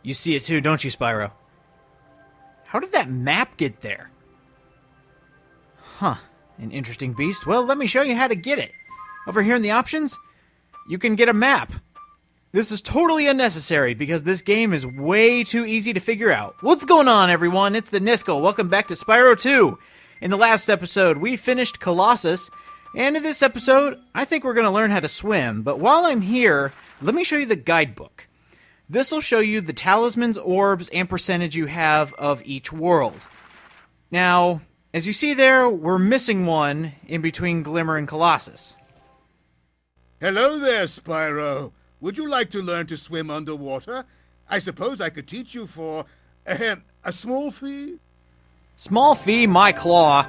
You see it too, don't you, Spyro? How did that map get there? Huh, an interesting beast. Well, let me show you how to get it. Over here in the options, you can get a map. This is totally unnecessary because this game is way too easy to figure out. What's going on, everyone? It's the Niskel. Welcome back to Spyro 2. In the last episode, we finished Colossus, and in this episode, I think we're going to learn how to swim. But while I'm here, let me show you the guidebook. This will show you the talismans, orbs, and percentage you have of each world. Now, as you see there, we're missing one in between Glimmer and Colossus. Hello there, Spyro. Would you like to learn to swim underwater? I suppose I could teach you for, a small fee? Small fee, my claw.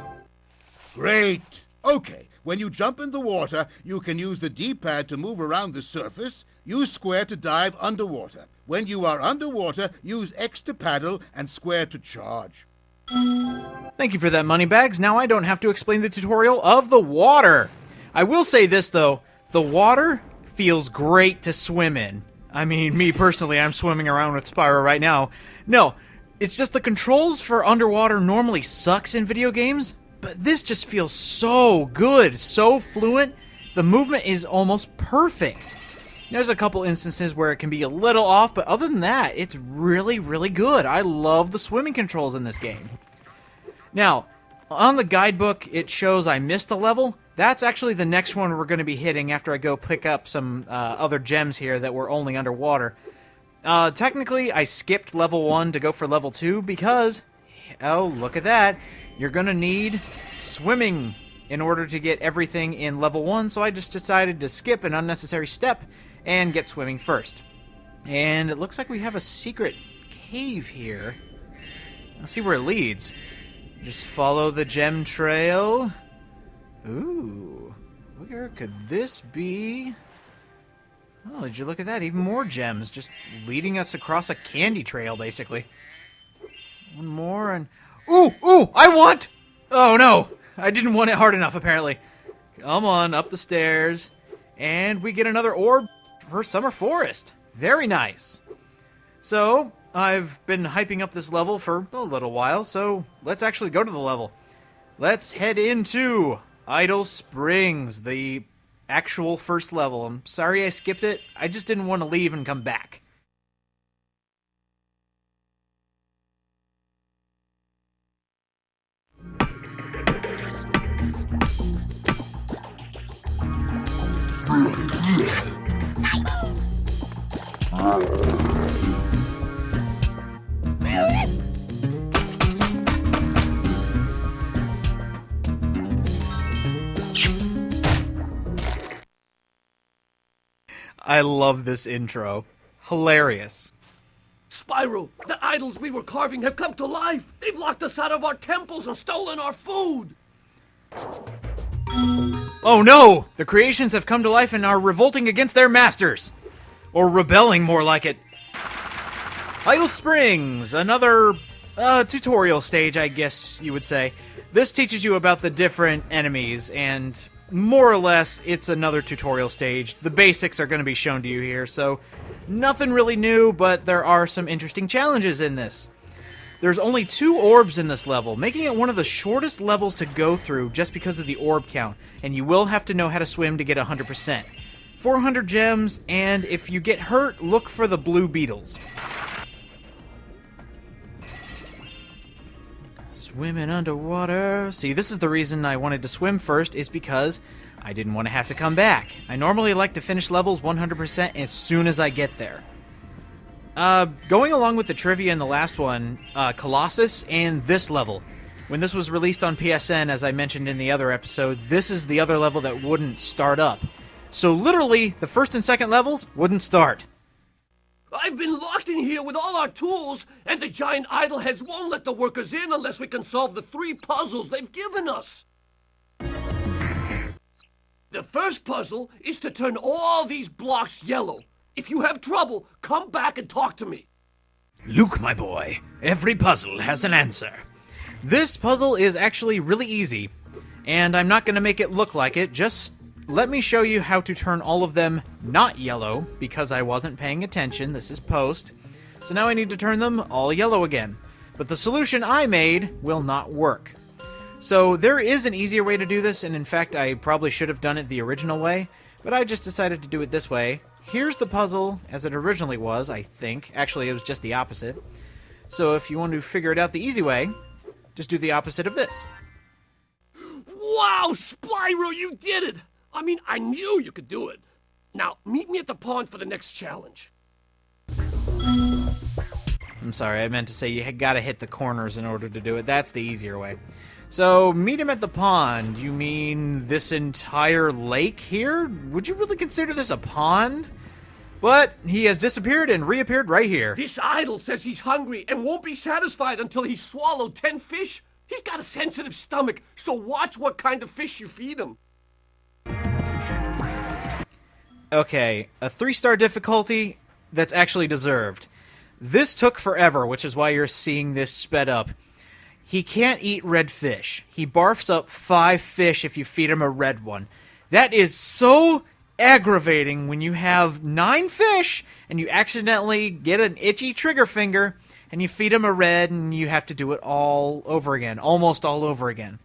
Great. Okay, when you jump in the water, you can use the D-pad to move around the surface, use square to dive underwater. When you are underwater, use X to paddle and square to charge. Thank you for that, Moneybags. Now I don't have to explain the tutorial of the water. I will say this, though. The water feels great to swim in. I mean, me personally, I'm swimming around with Spyro right now. No, it's just the controls for underwater normally sucks in video games, but this just feels so good, so fluent. The movement is almost perfect. There's a couple instances where it can be a little off, but other than that, it's really, really good. I love the swimming controls in this game. Now, on the guidebook, it shows I missed a level. That's actually the next one we're going to be hitting after I go pick up some other gems here that were only underwater. Technically, I skipped level 1 to go for level 2 because, oh, look at that. You're going to need swimming in order to get everything in level 1, so I just decided to skip an unnecessary step and get swimming first. And it looks like we have a secret cave here. Let's see where it leads. Just follow the gem trail. Ooh, where could this be? Oh, did you look at that? Even more gems just leading us across a candy trail, basically. One more and... Ooh, I want... Oh, no. I didn't want it hard enough, apparently. Come on, up the stairs. And we get another orb for Summer Forest. Very nice. So, I've been hyping up this level for a little while, so let's actually go to the level. Let's head into Idle Springs, the actual first level. I'm sorry I skipped it. I just didn't want to leave and come back. I love this intro. Hilarious. Spyro, the idols we were carving have come to life. They've locked us out of our temples and stolen our food. Oh no! The creations have come to life and are revolting against their masters. Or rebelling, more like it. Idle Springs, another tutorial stage, I guess you would say. This teaches you about the different enemies, and more or less, it's another tutorial stage. The basics are going to be shown to you here, so nothing really new, but there are some interesting challenges in this. There's only 2 orbs in this level, making it one of the shortest levels to go through just because of the orb count, and you will have to know how to swim to get 100%. 400 gems, and if you get hurt, look for the blue beetles. Swimming underwater. See, this is the reason I wanted to swim first, is because I didn't want to have to come back. I normally like to finish levels 100% as soon as I get there. Going along with the trivia in the last one, Colossus and this level. When this was released on PSN, as I mentioned in the other episode, this is the other level that wouldn't start up. So literally, the first and second levels wouldn't start. I've been locked in here with all our tools, and the giant idol heads won't let the workers in unless we can solve the 3 puzzles they've given us. The first puzzle is to turn all these blocks yellow. If you have trouble, come back and talk to me. Luke, my boy, every puzzle has an answer. This puzzle is actually really easy, and I'm not going to make it look like it. Just let me show you how to turn all of them not yellow, because I wasn't paying attention. This is post. So now I need to turn them all yellow again. But the solution I made will not work. So there is an easier way to do this, and in fact I probably should have done it the original way, but I just decided to do it this way. Here's the puzzle as it originally was, I think. Actually, it was just the opposite. So if you want to figure it out the easy way, just do the opposite of this. Wow, Spyro, you did it! I mean, I knew you could do it. Now, meet me at the pond for the next challenge. I'm sorry, I meant to say you gotta hit the corners in order to do it. That's the easier way. So, meet him at the pond. You mean this entire lake here? Would you really consider this a pond? But he has disappeared and reappeared right here. This idol says he's hungry and won't be satisfied until he's swallowed 10 fish. He's got a sensitive stomach, so watch what kind of fish you feed him. Okay, a 3-star difficulty that's actually deserved. This took forever, which is why you're seeing this sped up. He can't eat red fish. He barfs up 5 fish if you feed him a red one. That is so aggravating when you have 9 fish and you accidentally get an itchy trigger finger and you feed him a red and you have to do it all over again, almost all over again.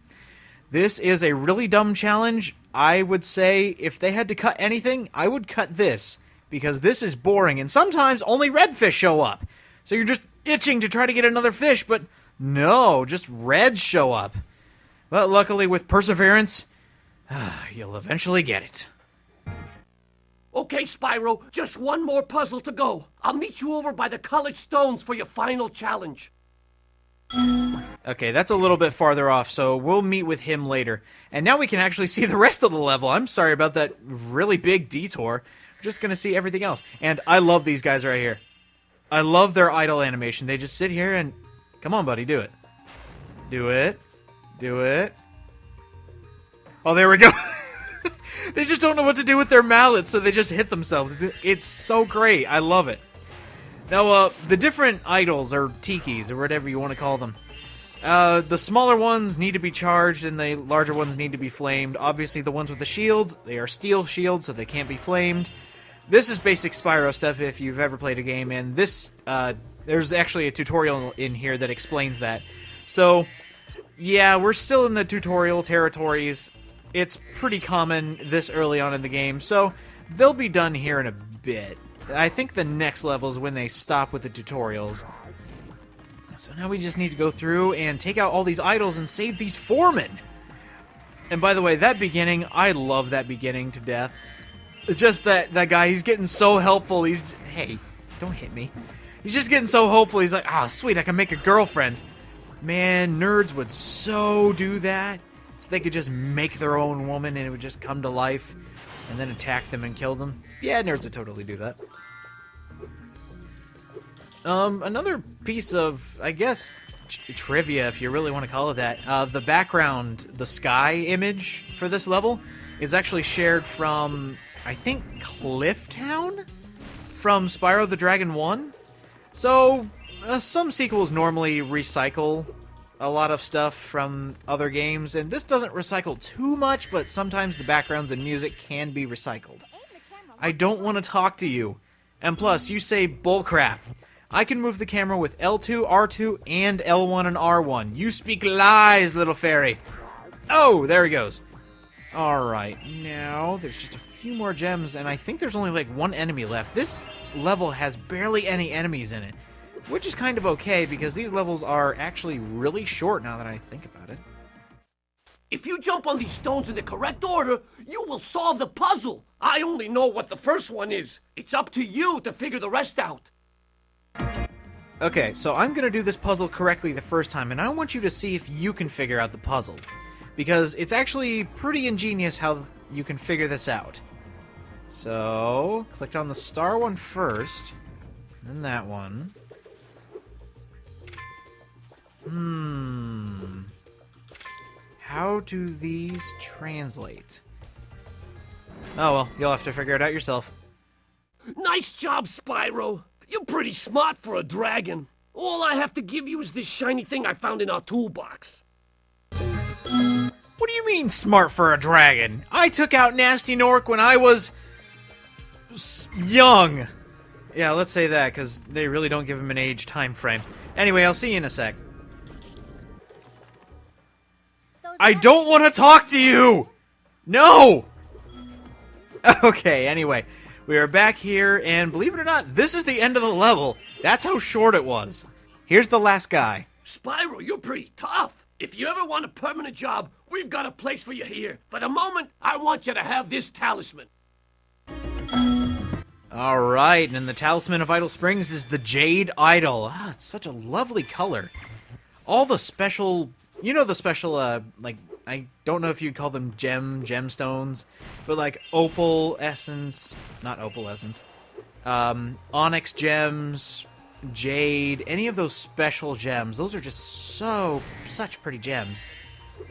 This is a really dumb challenge. I would say if they had to cut anything, I would cut this, because this is boring and sometimes only red fish show up. So you're just itching to try to get another fish, but no, just reds show up. But luckily with perseverance, you'll eventually get it. Okay, Spyro, just one more puzzle to go. I'll meet you over by the colored stones for your final challenge. Okay, that's a little bit farther off, so we'll meet with him later. And now we can actually see the rest of the level. I'm sorry about that really big detour. We're just going to see everything else. And I love these guys right here. I love their idle animation. They just sit here and... Come on, buddy, do it. Do it. Do it. Oh, there we go. They just don't know what to do with their mallets, so they just hit themselves. It's so great. I love it. Now, the different idols, or tikis, or whatever you want to call them, the smaller ones need to be charged, and the larger ones need to be flamed. Obviously, the ones with the shields, they are steel shields, so they can't be flamed. This is basic Spyro stuff if you've ever played a game, and this, there's actually a tutorial in here that explains that. So, yeah, we're still in the tutorial territories. It's pretty common this early on in the game, so they'll be done here in a bit. I think the next level is when they stop with the tutorials. So now we just need to go through and take out all these idols and save these foremen. And by the way, that beginning, I love that beginning to death. It's just that guy, he's getting so helpful. Hey, don't hit me. He's just getting so hopeful. He's like, ah, sweet, I can make a girlfriend. Man, nerds would so do that. If they could just make their own woman and it would just come to life and then attack them and kill them. Yeah, nerds would totally do that. Another piece of, I guess, trivia, if you really want to call it that. The background, the sky image for this level is actually shared from, I think, Clifftown? From Spyro the Dragon 1? So, some sequels normally recycle a lot of stuff from other games, and this doesn't recycle too much, but sometimes the backgrounds and music can be recycled. I don't want to talk to you. And plus, you say bullcrap. I can move the camera with L2, R2, and L1 and R1. You speak lies, little fairy. Oh, there he goes. Alright, now there's just a few more gems, and I think there's only like one enemy left. This level has barely any enemies in it, which is kind of okay, because these levels are actually really short now that I think about it. If you jump on these stones in the correct order, you will solve the puzzle. I only know what the first one is. It's up to you to figure the rest out. Okay, so I'm going to do this puzzle correctly the first time, and I want you to see if you can figure out the puzzle. Because it's actually pretty ingenious how you can figure this out. So, click on the star one first, then that one. How do these translate? Oh well, you'll have to figure it out yourself. Nice job, Spyro. You're pretty smart for a dragon. All I have to give you is this shiny thing I found in our toolbox. What do you mean, smart for a dragon? I took out Nasty Nork when I was young. Yeah, let's say that, because they really don't give him an age time frame. Anyway, I'll see you in a sec. I don't want to talk to you! No! Okay, anyway. We are back here, and believe it or not, this is the end of the level. That's how short it was. Here's the last guy. Spyro, you're pretty tough. If you ever want a permanent job, we've got a place for you here. For the moment, I want you to have this talisman. Alright, and the Talisman of Idle Springs is the Jade Idol. Ah, it's such a lovely color. All the special... You know the special, like, I don't know if you'd call them gemstones, but like opal essence, not opal essence, onyx gems, jade, any of those special gems, those are just such pretty gems.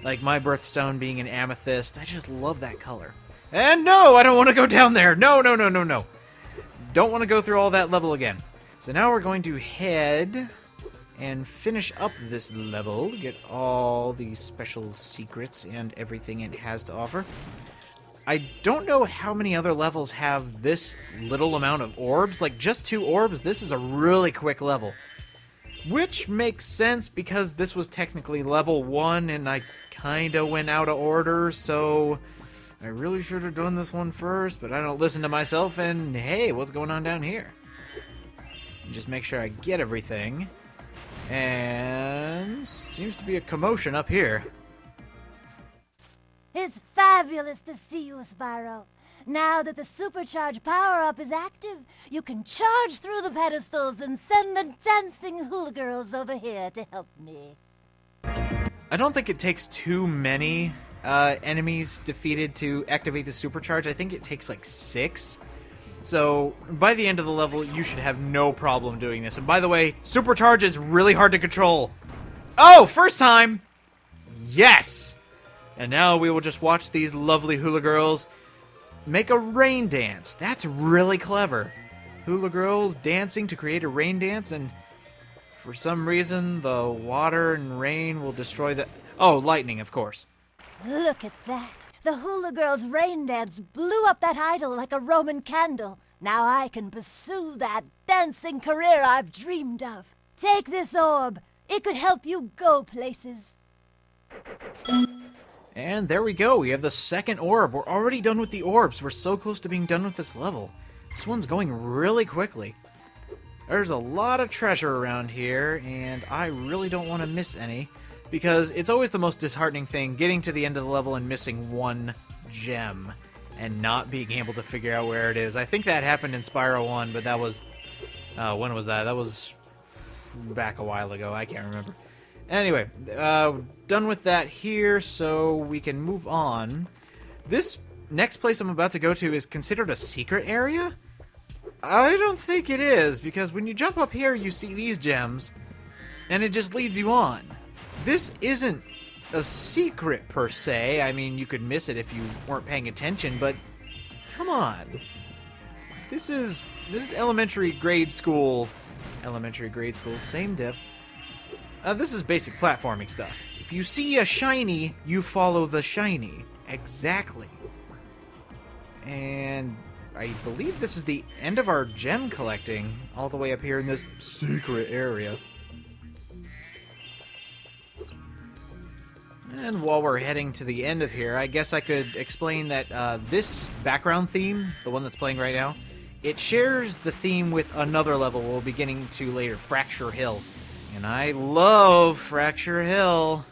Like my birthstone being an amethyst, I just love that color. And no, I don't want to go down there. No. Don't want to go through all that level again. So now we're going to head and finish up this level, get all the special secrets and everything it has to offer. I don't know how many other levels have this little amount of orbs. Like, just 2 orbs, this is a really quick level. Which makes sense because this was technically level 1 and I kinda went out of order, so I really should have done this one first, but I don't listen to myself, and hey, what's going on down here? Just make sure I get everything. And seems to be a commotion up here. It's fabulous to see you, Spyro. Now that the supercharged power-up is active, you can charge through the pedestals and send the dancing hula girls over here to help me. I don't think it takes too many enemies defeated to activate the supercharge. I think it takes like 6. So, by the end of the level, you should have no problem doing this. And by the way, supercharge is really hard to control. Oh, first time! Yes! And now we will just watch these lovely hula girls make a rain dance. That's really clever. Hula girls dancing to create a rain dance, and for some reason, the water and rain will destroy the... Oh, lightning, of course. Look at that. The hula girls' rain dance blew up that idol like a Roman candle. Now I can pursue that dancing career I've dreamed of. Take this orb. It could help you go places. And there we go. We have the second orb. We're already done with the orbs. We're so close to being done with this level. This one's going really quickly. There's a lot of treasure around here, and I really don't want to miss any, because it's always the most disheartening thing, getting to the end of the level and missing one gem, and not being able to figure out where it is. I think that happened in Spyro 1, but that was... when was that? That was back a while ago. I can't remember. Anyway, done with that here, so we can move on. This next place I'm about to go to is considered a secret area? I don't think it is, because when you jump up here, you see these gems, and it just leads you on. This isn't a secret, per se. I mean, you could miss it if you weren't paying attention, but come on. This is elementary grade school, same diff. This is basic platforming stuff. If you see a shiny, you follow the shiny. Exactly. And I believe this is the end of our gem collecting, all the way up here in this secret area. And while we're heading to the end of here, I guess I could explain that this background theme, the one that's playing right now, it shares the theme with another level we'll be getting to later, Fracture Hill. And I love Fracture Hill.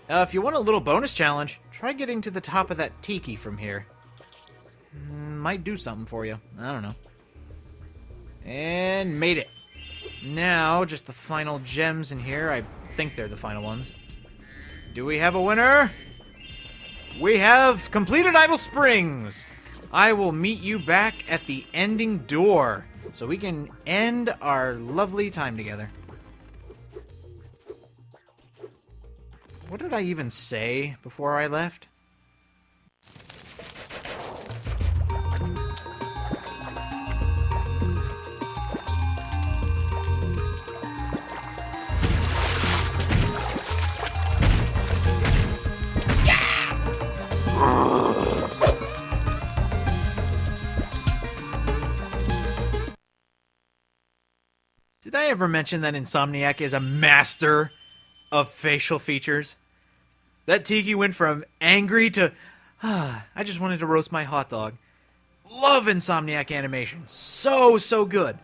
If you want a little bonus challenge, try getting to the top of that tiki from here. Might do something for you. I don't know. And made it. Now, just the final gems in here. I think they're the final ones. Do we have a winner? We have completed Idle Springs. I will meet you back at the ending door, so we can end our lovely time together. What did I even say before I left? Did I ever mention that Insomniac is a master of facial features? That Tiki went from angry to, I just wanted to roast my hot dog. Love Insomniac animation. So good.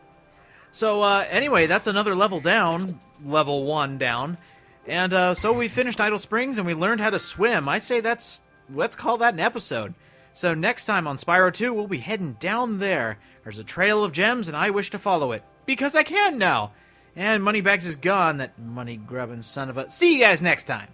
So, anyway, that's another level down. Level 1 down. And, so we finished Idle Springs and we learned how to swim. I say let's call that an episode. So next time on Spyro 2, we'll be heading down there. There's a trail of gems and I wish to follow it. Because I can now. And Moneybags is gone, that money-grubbing son of a... See you guys next time.